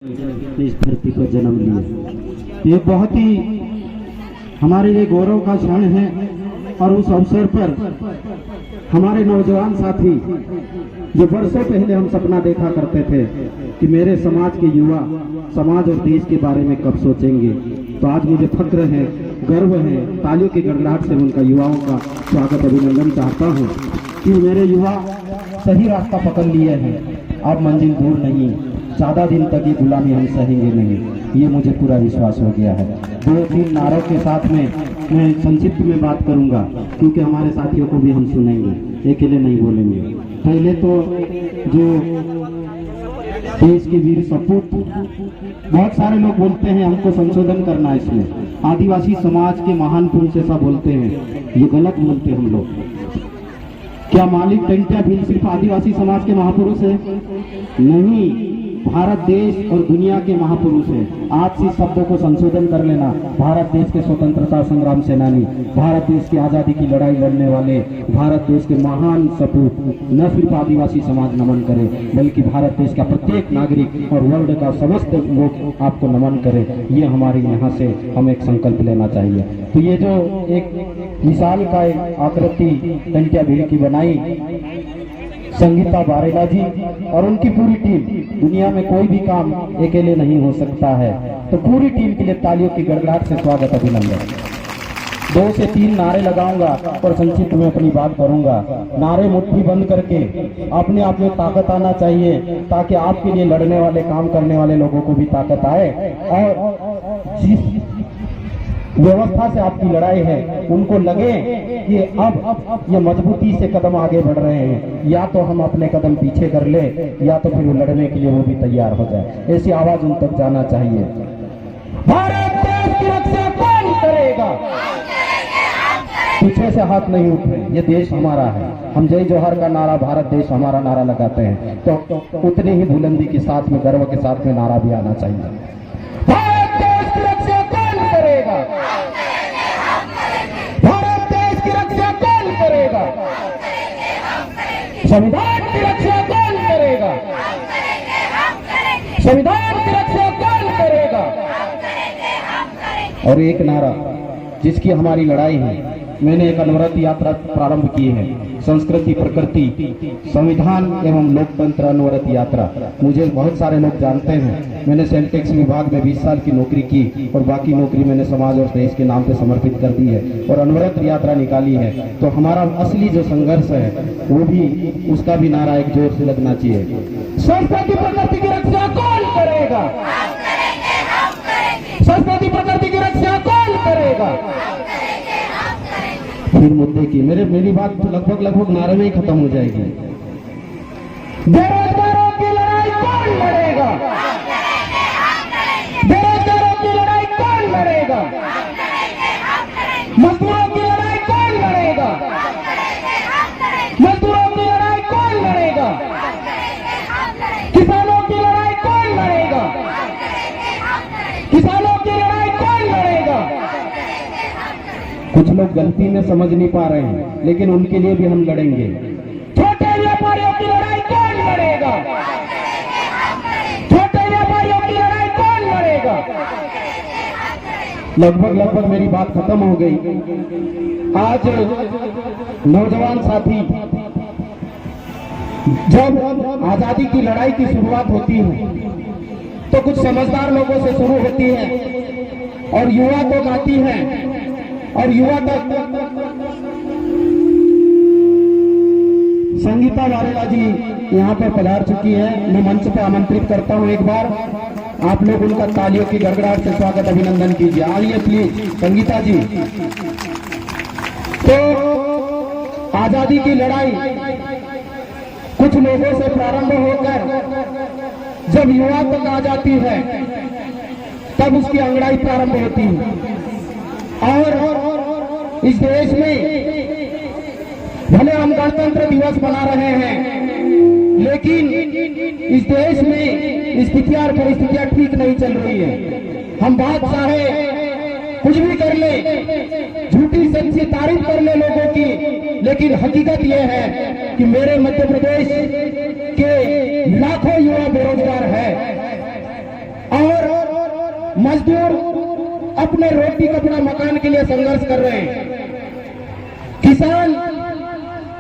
इस धरती पर जन्म लिया। ये बहुत ही हमारे लिए गौरव का क्षण है और उस अवसर पर हमारे नौजवान साथी जो वर्षों पहले हम सपना देखा करते थे कि मेरे समाज के युवा समाज और देश के बारे में कब सोचेंगे, तो आज मुझे फक्र है, गर्व है, तालियों की गड़गड़ाहट से उनका युवाओं का स्वागत अभिनंदन चाहता हूँ कि मेरे युवा सही रास्ता पकड़ लिए हैं। अब मंजिल दूर नहीं, ज्यादा दिन तक ये गुलामी हम सहेंगे नहीं, ये मुझे पूरा विश्वास हो गया है। 2-3 नारों के साथ में मैं संक्षिप्त में बात करूंगा क्योंकि हमारे साथियों को भी हम सुनेंगे, अकेले नहीं बोलेंगे। पहले तो जो देश के वीर सपूत, बहुत सारे लोग बोलते हैं हमको संशोधन करना है इसमें, आदिवासी समाज के महान पुरुष ऐसा बोलते हैं, ये गलत बोलते हैं हम लोग। क्या मालिक टंट्या भील सिर्फ आदिवासी समाज के महापुरुष है? नहीं, भारत देश और दुनिया के महापुरुष है। आज से शब्दों को संशोधन कर लेना। भारत देश के स्वतंत्रता संग्राम सेनानी, भारत देश की आजादी की लड़ाई लड़ने वाले, भारत देश के महान सपूत न सिर्फ आदिवासी समाज नमन करे बल्कि भारत देश का प्रत्येक नागरिक और वर्ल्ड का समस्त लोग आपको नमन करे। ये हमारे यहाँ से हम एक संकल्प लेना चाहिए। तो ये जो एक मिसाल का एक आकृति टंट्या भील की बनाई संगीता बारेला जी और उनकी पूरी टीम, दुनिया में कोई भी काम अकेले नहीं हो सकता है, तो पूरी टीम के लिए तालियों की गड़गड़ाहट से स्वागत अभिनंदन। 2 से 3 नारे लगाऊंगा और संक्षिप्त में अपनी बात करूंगा। नारे मुट्ठी बंद करके अपने आप में ताकत आना चाहिए ताकि आपके लिए लड़ने वाले, काम करने वाले लोगों को भी ताकत आए और जिस व्यवस्था से आपकी लड़ाई है उनको लगे कि अब ये मजबूती से कदम आगे बढ़ रहे हैं, या तो हम अपने कदम पीछे कर ले या तो फिर वो लड़ने के लिए वो भी तैयार हो जाए। ऐसी आवाज उन तक जाना चाहिए। भारत देश की रक्षा कौन करेगा? पीछे से हाथ नहीं उठे, ये देश हमारा है। हम जय जोहर का नारा, भारत देश हमारा नारा लगाते हैं, तो उतनी ही बुलंदी के साथ में, गर्व के साथ में नारा भी आना चाहिए। भारत देश की रक्षा कौन करेगा? भारत देश की रक्षा कौन करेगा? संविधान की रक्षा कौन करेगा? संविधान की रक्षा कौन करेगा? और एक नारा जिसकी हमारी लड़ाई है, मैंने एक अनवरत यात्रा प्रारंभ की है, संस्कृति प्रकृति संविधान एवं लोकतंत्र अनवरत यात्रा। मुझे बहुत सारे लोग जानते हैं, मैंने सेंटेक्स विभाग में 20 साल की नौकरी की और बाकी नौकरी मैंने समाज और देश के नाम पे समर्पित कर दी है और अनवरत यात्रा निकाली है। तो हमारा असली जो संघर्ष है वो भी, उसका भी नारा एक जोर से लगना चाहिए। संस्कृति प्रकृति की रक्षा कौन करेगा? संस्कृति प्रकृति की रक्षा कौन करेगा? फिर मुद्दे की मेरी बात तो लगभग नारे में ही खत्म हो जाएगी। बेरोजगारों की लड़ाई कौन लड़ेगा? बेरोजगारों की लड़ाई कौन लड़ेगा? मजदूरों की लड़ाई कौन लड़ेगा? मजदूरों की लड़ाई कौन लड़ेगा? किसानों की लड़ाई कौन लड़ेगा? किसानों की लड़ाई कौन लड़ेगा? कुछ लोग गलती में समझ नहीं पा रहे हैं, लेकिन उनके लिए भी हम लड़ेंगे। छोटे व्यापारियों की लड़ाई कौन लड़ेगा? छोटे व्यापारियों की लड़ाई कौन लड़ेगा? लगभग मेरी बात खत्म हो गई। आज नौजवान साथी, जब आजादी की लड़ाई की शुरुआत होती है तो कुछ समझदार लोगों से शुरू होती है और युवा को गाती है और युवा तक संगीता बारेला जी यहाँ पर पधार चुकी है। मैं मंच पर आमंत्रित करता हूँ, एक बार आप लोग उनका तालियों की गड़गड़ाहट से स्वागत अभिनंदन कीजिए। आइए प्लीज संगीता जी। तो आजादी की लड़ाई कुछ लोगों से प्रारंभ होकर जब युवा तक आ जाती है तब उसकी अंगड़ाई प्रारंभ होती है। और इस देश में भले हम गणतंत्र दिवस मना रहे हैं, लेकिन इस देश में स्थितियां और परिस्थितियां ठीक नहीं चल रही है। हम बात चाहे कुछ भी कर ले, झूठी सच्ची तारीफ कर ले लोगों की, लेकिन हकीकत यह है कि मेरे मध्य प्रदेश के लाखों युवा बेरोजगार है। मजदूर अपने रोटी कपड़ा मकान के लिए संघर्ष कर रहे हैं, किसान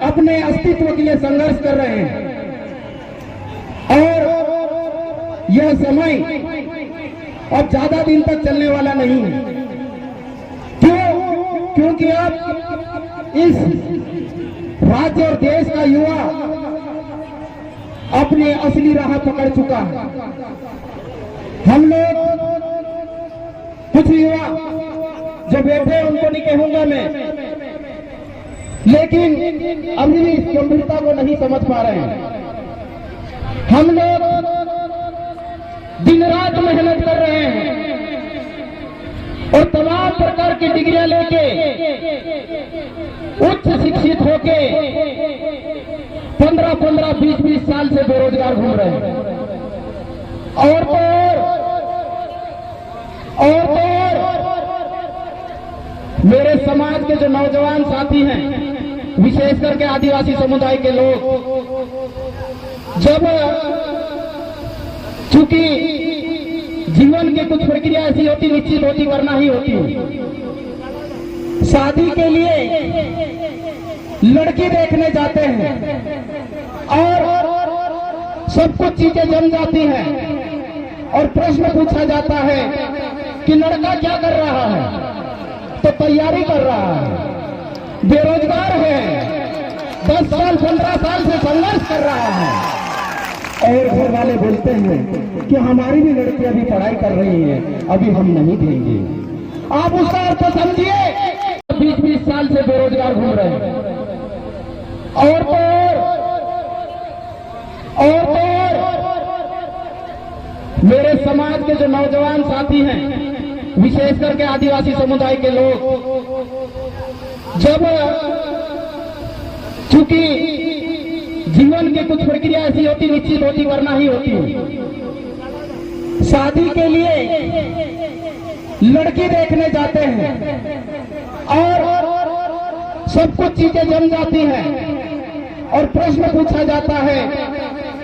अपने अस्तित्व के लिए संघर्ष कर रहे हैं। और यह समय अब ज्यादा दिन तक चलने वाला नहीं है। क्यों? क्योंकि अब इस राज्य और देश का युवा अपने असली राह पकड़ चुका है। हम लोग कुछ युवा जो बैठे हैं उनको नहीं कहूंगा मैं, लेकिन अभी भी इस गंभीरता को नहीं समझ पा रहे हैं। हम लोग दिन रात मेहनत कर रहे हैं और तमाम प्रकार की डिग्रियां लेके उच्च शिक्षित होके 15-15, 20-20 साल से बेरोजगार घूम रहे हैं। और तो मेरे समाज के जो नौजवान साथी हैं, विशेष करके आदिवासी समुदाय के लोग, जब चूंकि जीवन की कुछ प्रक्रिया ऐसी होती, निश्चित होती वरना ही होती, शादी के लिए लड़की देखने जाते हैं और सब कुछ चीजें जम जाती हैं और प्रश्न पूछा जाता है कि लड़का क्या कर रहा है, तो तैयारी कर रहा है, बेरोजगार है, 10 साल 15 साल से संघर्ष कर रहा है। और घर वाले बोलते हैं कि हमारी भी लड़की अभी पढ़ाई कर रही है, अभी हम नहीं देंगे। आप उसका अर्थ समझिए, 20-20 साल से बेरोजगार घूम रहे हैं। और मेरे समाज के जो नौजवान साथी हैं, विशेष करके आदिवासी समुदाय के लोग, जब चूंकि जीवन की कुछ प्रक्रिया ऐसी होती, निश्चित होती वरना ही होती, शादी के लिए लड़की देखने जाते हैं और सब कुछ चीजें जम जाती हैं और प्रश्न पूछा जाता है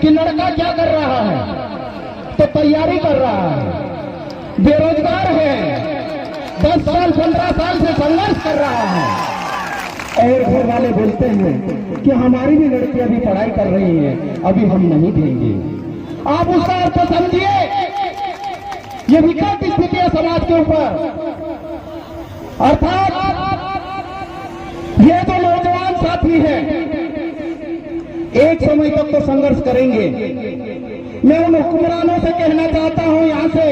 कि लड़का क्या कर रहा है, तो तैयारी कर रहा है, बेरोजगार है, 10 साल 15 साल से संघर्ष कर रहा है। और घर वाले बोलते हैं कि हमारी भी लड़की अभी पढ़ाई कर रही है, अभी हम नहीं देंगे। आप उसका अर्थ समझिए, ये विकट स्थिति है समाज के ऊपर। अर्थात ये जो नौजवान साथी हैं, एक समय तक तो संघर्ष करेंगे। मैं उन हुक्मरानों से कहना चाहता हूं, यहां से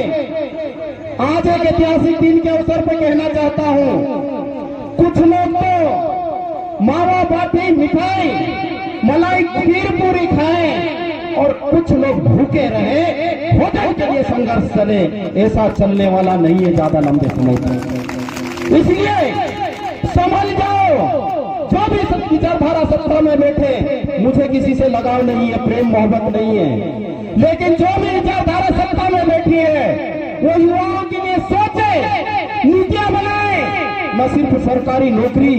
आज एक ऐतिहासिक दिन के अवसर पर कहना चाहता हूं, कुछ लोग तो मावा बाटी मिठाई मलाई खीर पूरी खाएं और कुछ लोग भूखे रहे, भोजन के लिए संघर्ष चले। ऐसा चलने वाला नहीं है ज्यादा लंबे समय तक। इसलिए समझ जाओ, जो भी विचारधारा सत्ता में बैठे, मुझे किसी से लगाव नहीं है, प्रेम मोहब्बत नहीं है, लेकिन जो भी विचारधारा सत्ता में बैठी है वो युवाओं के लिए सोचे, नीतियां बनाए, न सिर्फ सरकारी नौकरी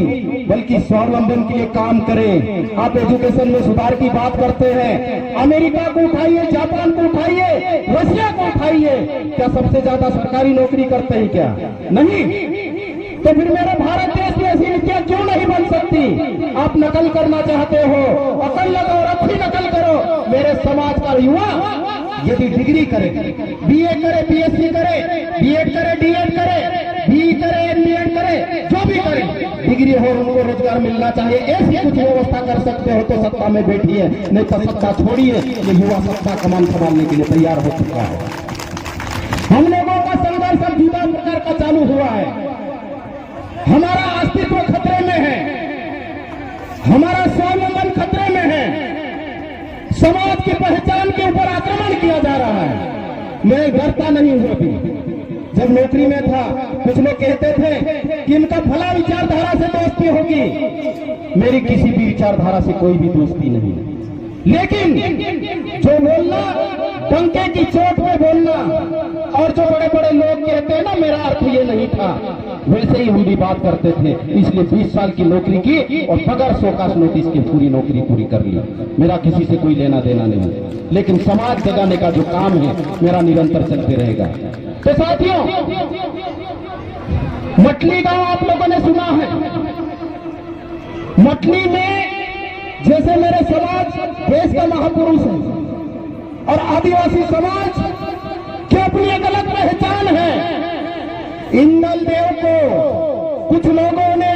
बल्कि स्वावलंबन के लिए काम करें। आप एजुकेशन में सुधार की बात करते हैं, अमेरिका को उठाइए, जापान को उठाइए, रशिया को उठाइए, क्या सबसे ज्यादा सरकारी नौकरी करते हैं क्या? नहीं। तो फिर मेरे भारत देश में ऐसी नीतियां क्यों नहीं बन सकती? आप नकल करना चाहते हो, अकल लगाओ और अच्छी नकल करो। मेरे समाज का युवा यदि डिग्री करे, बीए करे, बीएससी करे, बीएड करे, डीएड करे, बीई करे, एमबीएड करे, जो भी करे, डिग्री हो, उनको रोजगार मिलना चाहिए। ऐसी कुछ व्यवस्था कर सकते हो तो सत्ता में बैठिए, नहीं तो सत्ता छोड़िए। ये युवा सत्ता कमान संभालने के लिए तैयार हो चुका है। हम लोगों का संघर्ष अब जुदा प्रकार का चालू हुआ है। हमारा अस्तित्व खतरे में है, हमारा स्वावलंबन खतरे में है, समाज की पहचान के ऊपर आक्रमण किया जा रहा है। मैं डरता नहीं हूं। अभी जब नौकरी में था, कुछ लोग कहते थे कि इनका फला विचारधारा से दोस्ती होगी। मेरी किसी भी विचारधारा से कोई भी दोस्ती नहीं है, लेकिन जो बोलना डंके की चोट पे बोलना, और जो बड़े बड़े लोग कहते हैं ना मेरा अर्थ ये नहीं था, वैसे ही हम भी बात करते थे। इसलिए 20 साल की नौकरी की और बगैर शोकास नोटिस की पूरी नौकरी पूरी कर ली। मेरा किसी से कोई लेना देना नहीं, लेकिन समाज जगाने का जो काम है मेरा निरंतर चलते रहेगा। तो साथियों, मटली गांव आप लोगों ने सुना है। मटली में जैसे मेरे समाज देश का महापुरुष है और आदिवासी समाज की अपनी एक अलग पहचान है। इंदल देव को कुछ लोगों ने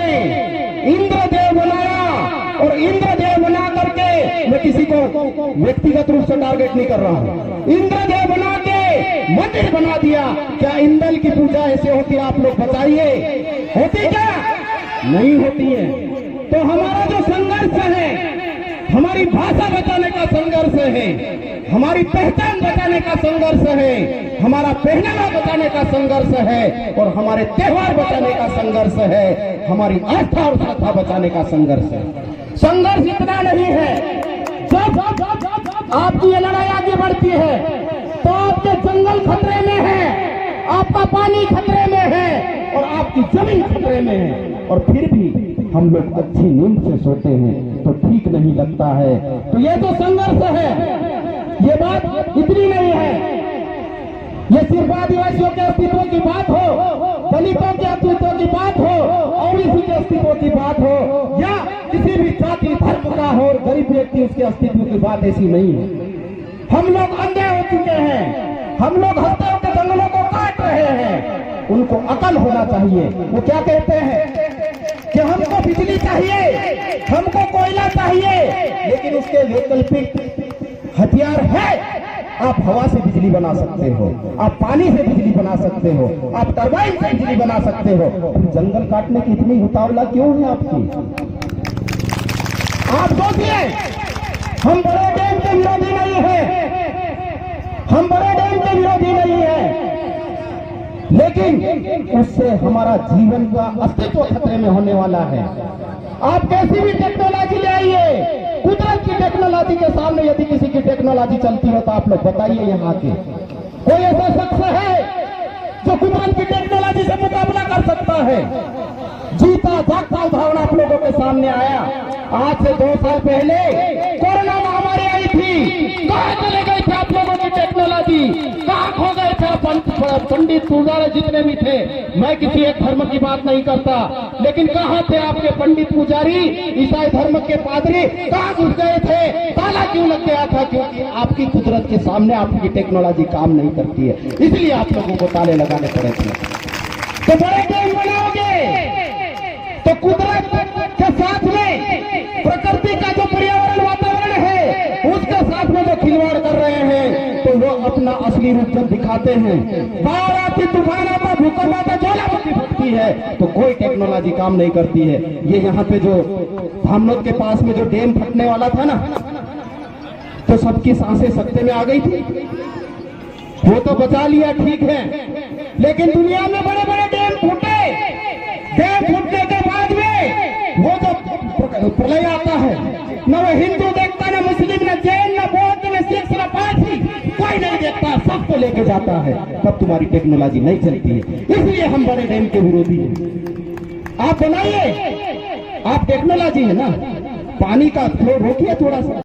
इंद्रदेव बनाया, और इंद्रदेव बना करके, मैं किसी को व्यक्तिगत रूप से टारगेट नहीं कर रहा हूं, इंद्रदेव बना के मंदिर बना दिया। क्या इंदल की पूजा ऐसे होती है? आप लोग बताइए, होती क्या? नहीं होती है। तो हमारा जो संघर्ष है, हमारी भाषा बचाने का संघर्ष है, हमारी पहचान बचाने का संघर्ष है, हमारा पहनावा बचाने का संघर्ष है, और हमारे त्योहार बचाने का संघर्ष है, हमारी आस्था और श्रद्धा बचाने का संघर्ष है। संघर्ष इतना नहीं है, जब आपकी ये लड़ाई आगे बढ़ती है तो आपके जंगल खतरे में है, आपका पानी खतरे में है, और आपकी जमीन खतरे में है, और फिर भी हम लोग अच्छी नींद से सोते हैं तो ठीक नहीं लगता है। तो ये जो संघर्ष है, ये बात इतनी नहीं है, ये सिर्फ आदिवासियों के अस्तित्व की बात हो, दलितों के अस्तित्व की बात हो, ओबीसी के अस्तित्व की बात हो, या किसी भी जाति धर्म का हो और गरीब व्यक्ति उसके अस्तित्व की बात ऐसी नहीं है। हम लोग अंधे हो चुके हैं, हम लोग हत्याओं के जंगलों को काट रहे हैं। उनको अकल होना चाहिए। वो क्या कहते हैं कि हमको बिजली चाहिए, हमको कोयला चाहिए, लेकिन उसके वैकल्पिक हथियार है। आप हवा से बिजली बना सकते हो, आप पानी से बिजली बना सकते हो, आप टरबाइन से बिजली बना सकते हो। जंगल काटने की इतनी उतावला क्यों है आपकी? आप सोचिए, हम बड़े डैम के विरोधी नहीं है, हम बड़े डैम के विरोधी नहीं है, लेकिन उससे हमारा जीवन का अस्तित्व खतरे में होने वाला है। आप कैसी भी टेक्नोलॉजी ले आइए, कुदरत की टेक्नोलॉजी के सामने यदि किसी की टेक्नोलॉजी चलती हो तो आप लोग बताइए, यहाँ के कोई ऐसा शख्स है जो कुदरत की टेक्नोलॉजी से मुकाबला कर सकता है? जीता जागता उदाहरण आप लोगों के सामने आया। आज से 2 साल पहले कोरोना महामारी आई थी, कहाँ चले गए थे आप लोगों की टेक्नोलॉजी? कहाँ खो गए थे पंडित पुजारी जितने भी थे? मैं किसी एक धर्म की बात नहीं करता, लेकिन कहाँ थे आपके पंडित पुजारी, ईसाई धर्म के पादरी कहाँ घुस गए थे? ताला क्यों लग गया था? क्योंकि आपकी कुदरत के सामने आपकी टेक्नोलॉजी काम नहीं करती है, इसलिए आप लोगों को ताले लगाने पड़े थे। तो बड़े डैम बनाओगे तो कुदरत के साथ में प्रकृति का जो पर्यावरण वातावरण है उसके साथ में जो खिलवाड़ कर रहे हैं, तो वो अपना असली रूप जब दिखाते हैं, बाढ़ आती, तूफान आता, भूकंप आता, ज्वालामुखी फटती है, तो कोई टेक्नोलॉजी काम नहीं करती है। ये यहाँ पे जो धामनोद के पास में जो डैम फटने वाला था ना, तो सबकी सांसें सख्ते में आ गई थी। वो तो बचा लिया, ठीक है, लेकिन दुनिया में बड़े बड़े डैम फूटे, डैम फूटने के बाद में वो जो प्रलय आता है, न वो हिंदू देखता, न मुस्लिम, न जैन, न बौद्ध, न सिख, न पारसी, कोई नहीं देखता, सबको लेके जाता है। तब तुम्हारी टेक्नोलॉजी नहीं चलती है, इसलिए हम बड़े डैम के विरोधी हैं। आप बनाइए, आप टेक्नोलॉजी है ना, पानी का फ्लो रोकिए थोड़ा सा।